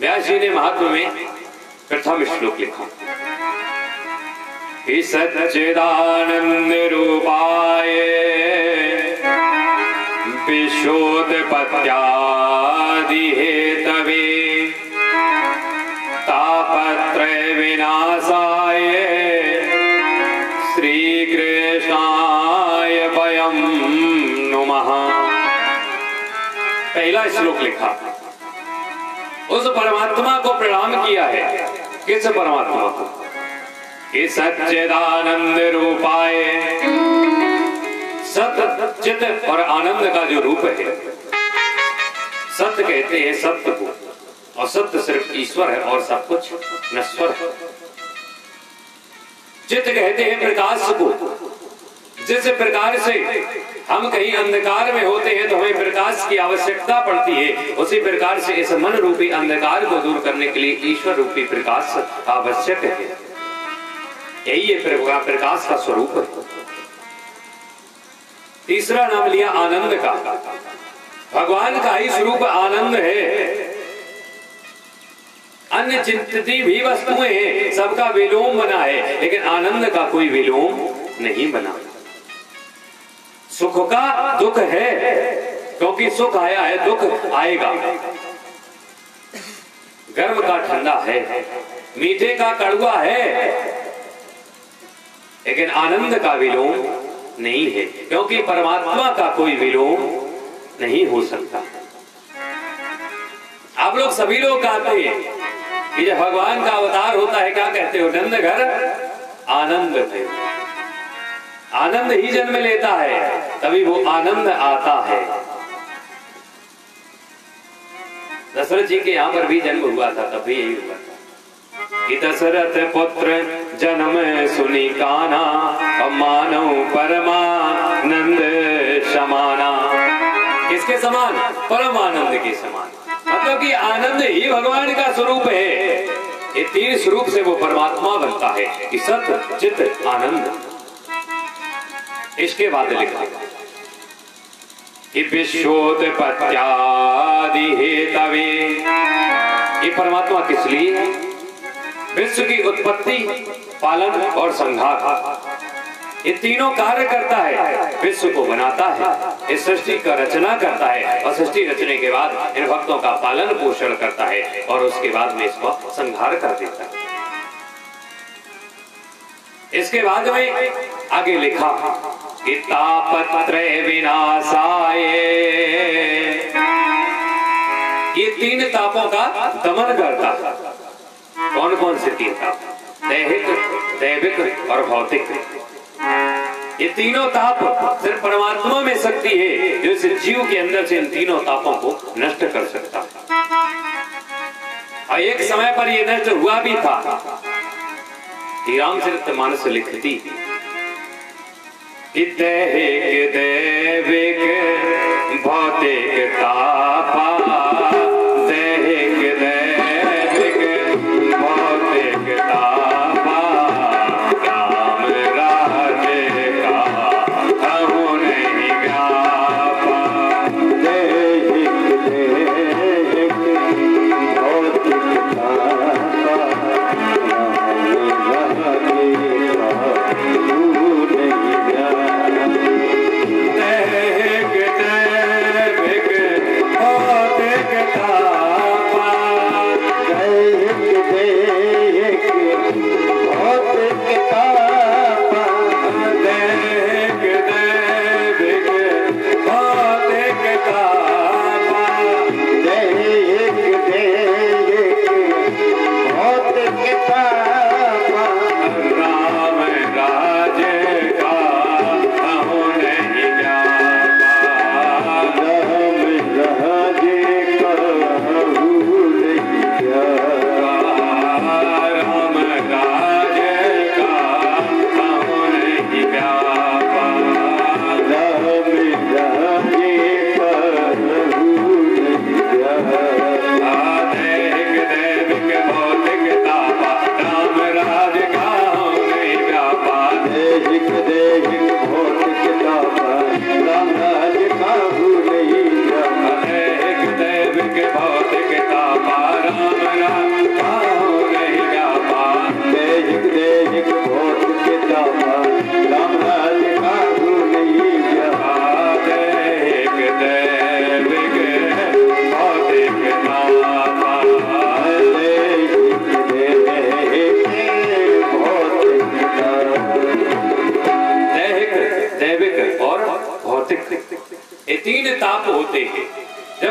व्यास जी ने महात्म्य में प्रथम श्लोक लिखा कि सच्चिदानंद रूपाय विश्वोत्पत्त्यादि हेतवे तापत्रय विनाशाय श्री कृष्णाय वयं नुमः। पहला श्लोक लिखा, उस परमात्मा को प्रणाम किया है। किस परमात्मा को? कि सच्चिदानंद रूपाय, सत्य चित और आनंद का जो रूप है, सत्य कहते हैं सत्य को, और सत्य सिर्फ ईश्वर है और सब कुछ नश्वर है। चित कहते हैं प्रकाश को, जिस प्रकार से हम कहीं अंधकार में होते हैं तो हमें प्रकाश की आवश्यकता पड़ती है, उसी प्रकार से इस मन रूपी अंधकार को दूर करने के लिए ईश्वर रूपी प्रकाश आवश्यक है। यही ये प्रकाश का स्वरूप है। तीसरा नाम लिया आनंद का। भगवान का ही स्वरूप आनंद है। अन्य जितनी भी वस्तुएं हैं सबका विलोम बना है, लेकिन आनंद का कोई विलोम नहीं बना। सुख का दुख है, क्योंकि सुख आया है दुख आएगा। गर्म का ठंडा है, मीठे का कड़वा है, लेकिन आनंद का विलोम नहीं है, क्योंकि परमात्मा का कोई विलोम नहीं हो सकता। आप लोग सभी लोग कहते हैं कि जब भगवान का अवतार होता है, क्या कहते हो? नंद घर आनंद थे। आनंद ही जन्म लेता है, तभी वो आनंद आता है। दशरथ जी के यहाँ पर भी जन्म हुआ था, तब भी यही हुआ था कि दशरथ पुत्र जन्म सुनी कान्हा, मानव परमानंद समाना। किसके समान? परमानंद के समान। मतलब कि आनंद ही भगवान का स्वरूप है। ये तीन स्वरूप से वो परमात्मा बनता है कि सत्य चित्त आनंद। इसके बाद लिखा कि विश्वोत्पत्त्यादि हेतवे। ये परमात्मा किस लिए है? विश्व की उत्पत्ति, पालन और संहार, ये तीनों कार्य करता है। विश्व को बनाता है, इस सृष्टि का रचना करता है, और सृष्टि रचने के बाद इन भक्तों का पालन पोषण करता है, और उसके बाद में इसको संहार कर देता है। इसके बाद में आगे लिखा कि तापत्रय विनाशाय। ये तीन तापों का दमन करता है। कौन कौन से तीन ताप? दैहिक, दैविक और भौतिक। ये तीनों ताप सिर्फ परमात्मा में शक्ति है, जो इस जीव के अंदर से इन तीनों तापों को नष्ट कर सकता है। और एक समय पर ये नष्ट हुआ भी था। रामचरितमानस लिखती कि दैहिक, दैविक, भौतिक तापा, दैहिक, दैविक, भौतिक तापा, राम राज्य का कहूँ नहीं व्यापा। दैहिक, दैविक, भौतिक तापा, Oh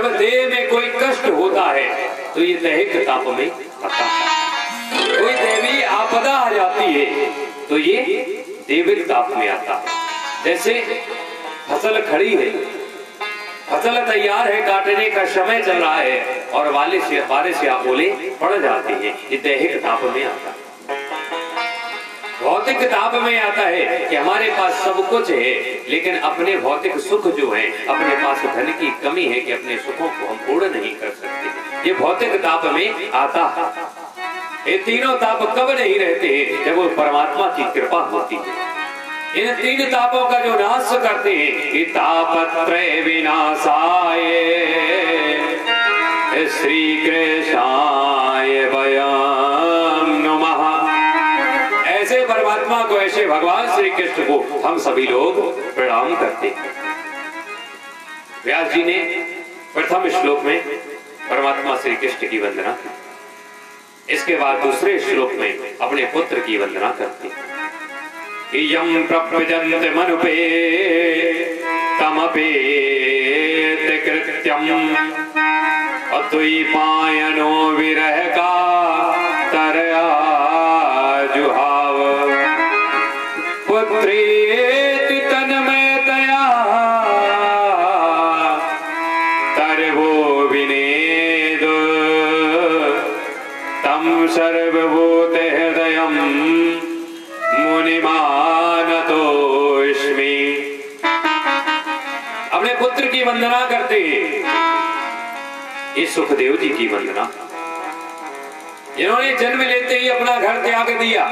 जब देह में कोई कष्ट होता है तो ये दैहिक ताप में आता है। कोई दैवी आपदा आ जाती है तो ये दैविक ताप में आता है। जैसे फसल खड़ी है, फसल तैयार है, काटने का समय चल रहा है और बारिश या ओले पड़ जाते हैं, ये दैहिक ताप में आता है। भौतिक ताप में आता है कि हमारे पास सब कुछ है लेकिन अपने भौतिक सुख जो है, अपने पास धन की कमी है कि अपने सुखों को हम पूर्ण नहीं कर सकते, ये भौतिक ताप में आता है। ये तीनों ताप कब नहीं रहते हैं? जब वो परमात्मा की कृपा होती है। इन तीन तापों का जो नाश करते हैं, तापत्रय विनाशाय श्री कृष्णाय वयं नमः। ऐसे परमात्मा को, ऐसे भगवान श्री कृष्ण को हम सभी लोग प्रणाम करते हैं। व्यास जी ने प्रथम श्लोक में परमात्मा श्री कृष्ण की वंदना की, इसके बाद दूसरे श्लोक में अपने पुत्र की वंदना करते हैं। यम प्रपजन्ते मनुपे तमपेत कृत्यम अद्वैपायनो विरह का तरया जुहाव पुत्रेति तन्मयतया तरवो विनेद तम सर्वभूत हृदयम मुनिमानतोष्मि। अपने पुत्र की वंदना करते हैं। इस सुखदेव जी की वंदना, जिन्होंने जन्म लेते ही अपना घर त्याग दिया,